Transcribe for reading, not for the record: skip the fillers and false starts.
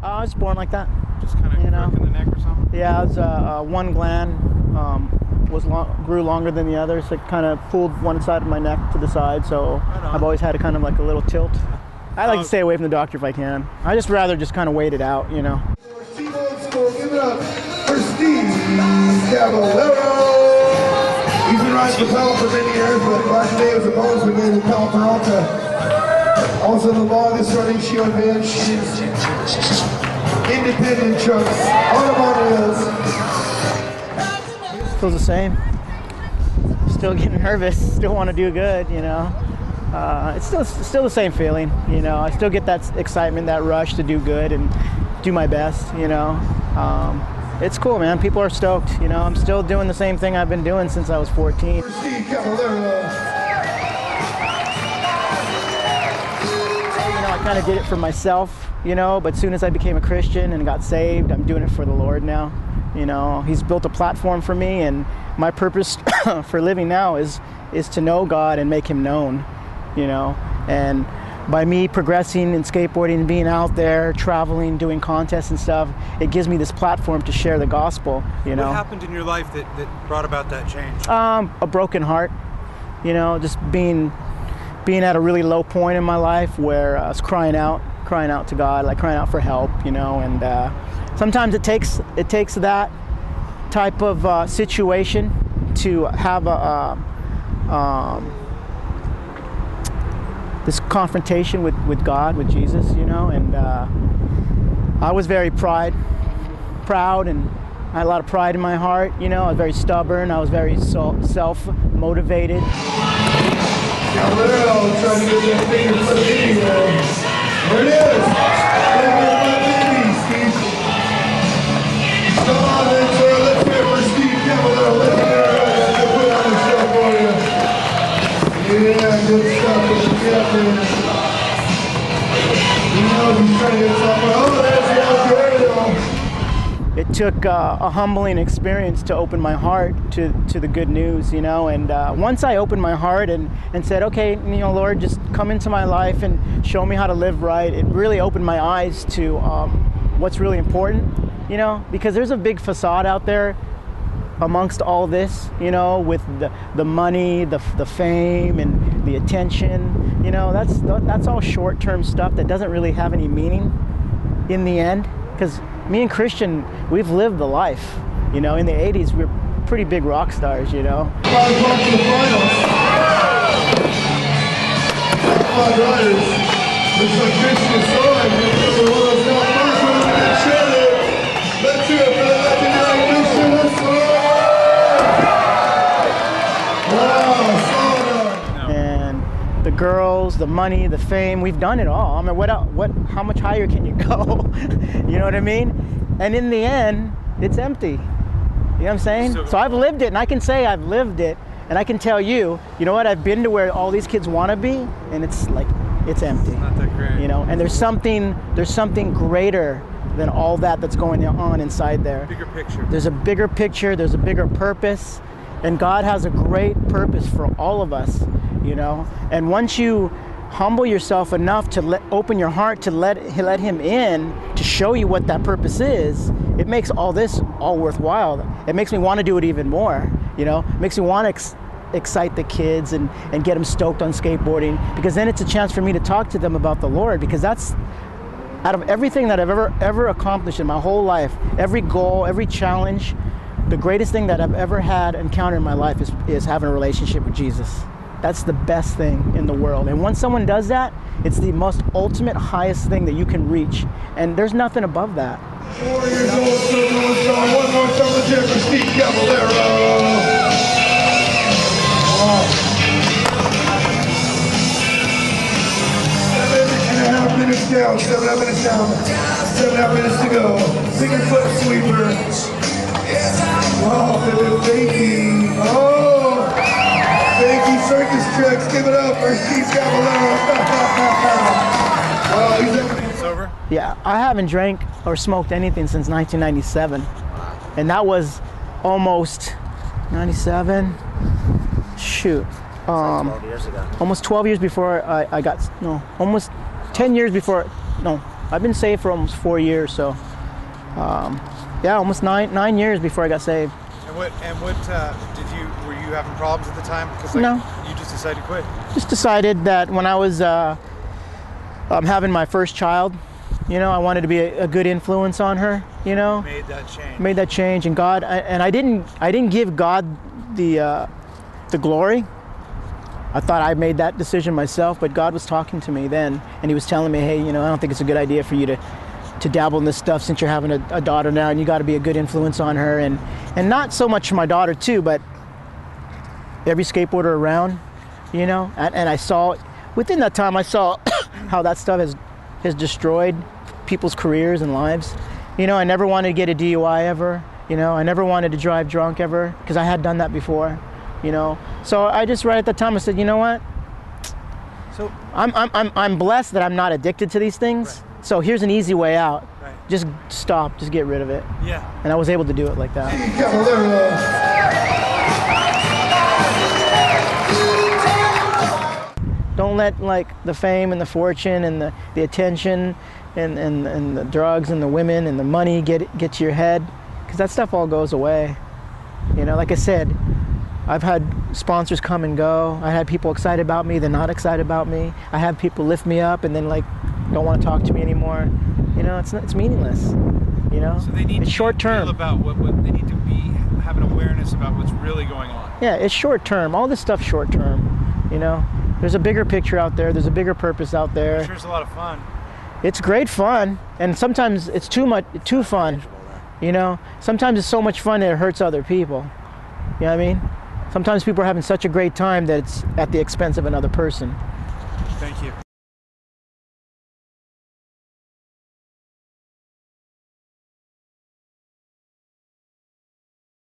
I was born like that. Just kind of You know? crook in the neck or something? Yeah, I was one gland grew longer than the other, so it kind of pulled one side of my neck to the side. So I've always had a kind of like a little tilt. I like to stay away from the doctor if I can. I just rather just kind of wait it out, you know. Give it up for Steve Caballero. He's been riding the pedal for many years, but back today was a bonus we gave the pedal Peralta. Also the longest running shoe advance independent trucks on wheels. Feels the same. Still getting nervous. Still want to do good, you know. It's still the same feeling, you know. I still get that excitement, that rush to do good and do my best, you know. It's cool, man. People are stoked, you know. I'm still doing the same thing I've been doing since I was 14. Steve Caballero. I kind of did it for myself, you know, but as soon as I became a Christian and got saved, I'm doing it for the Lord now. You know, He's built a platform for me, and my purpose for living now is to know God and make Him known, you know. And by me progressing in skateboarding and being out there, traveling, doing contests and stuff, it gives me this platform to share the gospel, you know. What happened in your life that brought about that change? A broken heart, you know, just being at a really low point in my life where I was crying out to God, like crying out for help, you know. And sometimes it takes that type of situation to have this confrontation with God, with Jesus, you know. And I was very proud, and I had a lot of pride in my heart, you know. I was very stubborn. I was very self-motivated. Caballero trying to get that finger for the video. There it is. My baby, Steve. Come on then, sir. Let's hear it for Steve Caballero. Let's hear it. I'll put on the show for you. Yeah, good stuff. Yeah, man. You know he's trying to get somewhere. Oh, there's the Caballero. It took a humbling experience to open my heart to the good news, you know. And once I opened my heart and said, okay, you know, Lord, just come into my life and show me how to live right, it really opened my eyes to what's really important, you know, because there's a big facade out there amongst all this, you know, with the money, the fame, and the attention, you know. That's all short-term stuff that doesn't really have any meaning in the end. Because me and Christian, we've lived the life, you know. In the 80s, we were pretty big rock stars, you know. Five riders. Looks like Christian Soy. Let's hear it for the legendary Christian Soy. Wow, And the girls, the money, the fame, we've done it all. I mean, how much higher can you go? You know what I mean? And in the end, it's empty. You know what I'm saying? So I've lived it, and I can say I've lived it, and I can tell you, you know what? I've been to where all these kids want to be, and it's like, it's empty. It's not that great. You know, and there's something greater than all that's going on inside there. Bigger picture. There's a bigger picture, there's a bigger purpose, and God has a great purpose for all of us, you know. And once you humble yourself enough to open your heart to let Him in to show you what that purpose is, it makes all this all worthwhile. It makes me want to do it even more, you know. It makes me want to excite the kids and get them stoked on skateboarding, because then it's a chance for me to talk to them about the Lord, because that's, out of everything that I've ever accomplished in my whole life, every goal, every challenge, the greatest thing that I've ever had encountered in my life is having a relationship with Jesus. That's the best thing in the world. And once someone does that, it's the most ultimate, highest thing that you can reach. And there's nothing above that. 4 years old, still going strong. One more time, let's hear it for Steve Caballero. Wow. 7.5 minutes down, 7.5 minutes down. 7.5 minutes to go. Finger foot sweeper. Wow, baby. Oh, Banky Circus Tricks. Give it up for Steve Caballero. Wow, he's Sober? Yeah, I haven't drank or smoked anything since 1997. And that was almost 97. Shoot. 12 years ago. Almost 12 years before I got, no, almost 10 years before, no, I've been saved for almost 4 years, so yeah, almost nine years before I got saved. And what were you having problems at the time? Because No. You just decided to quit. Just decided that when I was having my first child, you know, I wanted to be a good influence on her, you know. Made that change. Made that change, and I didn't give God the glory. I thought I made that decision myself, but God was talking to me then, and he was telling me, hey, you know, I don't think it's a good idea for you to dabble in this stuff since you're having a daughter now, and you got to be a good influence on her, and not so much for my daughter too, but every skateboarder around, you know. And I saw, within that time, I saw how that stuff has destroyed people's careers and lives. You know, I never wanted to get a DUI ever. You know, I never wanted to drive drunk ever, because I had done that before. You know, so I just right at the time I said, you know what? So I'm blessed that I'm not addicted to these things. Right. So here's an easy way out. Right. Just stop. Just get rid of it. Yeah. And I was able to do it like that. Caballero. Don't let like the fame and the fortune and the attention and the drugs and the women and the money get to your head, because that stuff all goes away. You know, like I said, I've had sponsors come and go. I had people excited about me, they're not excited about me. I have people lift me up and then like don't want to talk to me anymore. You know, it's meaningless. You know, So they need it's to short term. feel about what they need to have an awareness about what's really going on. Yeah, it's short term. All this stuff's short term. You know, there's a bigger picture out there. There's a bigger purpose out there. I'm sure it's a lot of fun. It's great fun, and sometimes it's too fun. You know, sometimes it's so much fun that it hurts other people. You know what I mean? Sometimes people are having such a great time that it's at the expense of another person.